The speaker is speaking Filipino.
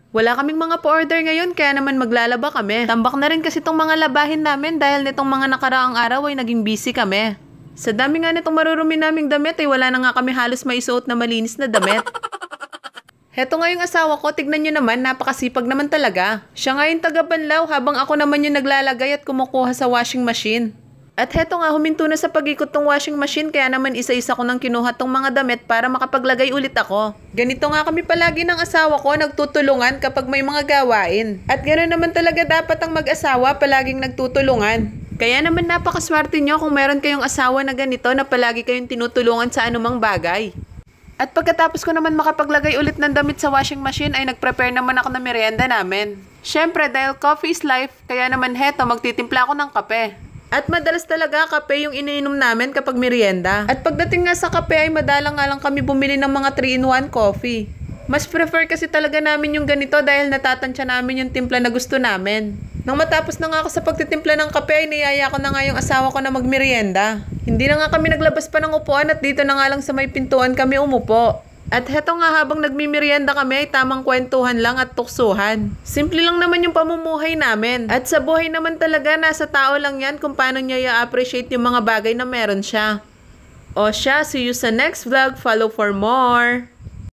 Wala kaming mga pa-order ngayon kaya naman maglalaba kami. Tambak na rin kasi itong mga labahin namin dahil nitong mga nakaraang araw ay naging busy kami. Sa dami nga nitong marurumi naming damit ay wala na nga kami halos maisuot na malinis na damit. Heto nga yung asawa ko, tignan nyo naman, napakasipag naman talaga. Siya nga yung taga-banlaw habang ako naman yung naglalagay at kumukuha sa washing machine. At heto nga, huminto na sa pag-ikot tong washing machine kaya naman isa-isa ko nang kinuha tong mga damit para makapaglagay ulit ako. Ganito nga kami palagi ng asawa ko, nagtutulungan kapag may mga gawain. At ganoon naman talaga dapat ang mag-asawa, palaging nagtutulungan. Kaya naman napakaswerte nyo kung meron kayong asawa na ganito na palagi kayong tinutulungan sa anumang bagay. At pagkatapos ko naman makapaglagay ulit ng damit sa washing machine ay nag-prepare naman ako ng merienda namin. Syempre dahil coffee is life, kaya naman heto magtitimpla ako ng kape. At madalas talaga kape yung iniinom namin kapag merienda. At pagdating nga sa kape ay madalang nga lang kami bumili ng mga 3-in-1 coffee. Mas prefer kasi talaga namin yung ganito dahil natatansya namin yung timpla na gusto namin. Nang matapos na nga ako sa pagtitimpla ng kape ay niyaya ko na nga yung asawa ko na magmerienda. Hindi na nga kami naglabas pa ng upuan at dito na nga lang sa may pintuan kami umupo. At heto nga habang nagmimerienda kami ay tamang kwentuhan lang at tuksuhan. Simple lang naman yung pamumuhay namin. At sa buhay naman talaga nasa tao lang yan kung paano niya i-appreciate yung mga bagay na meron siya. O siya, see you sa next vlog. Follow for more!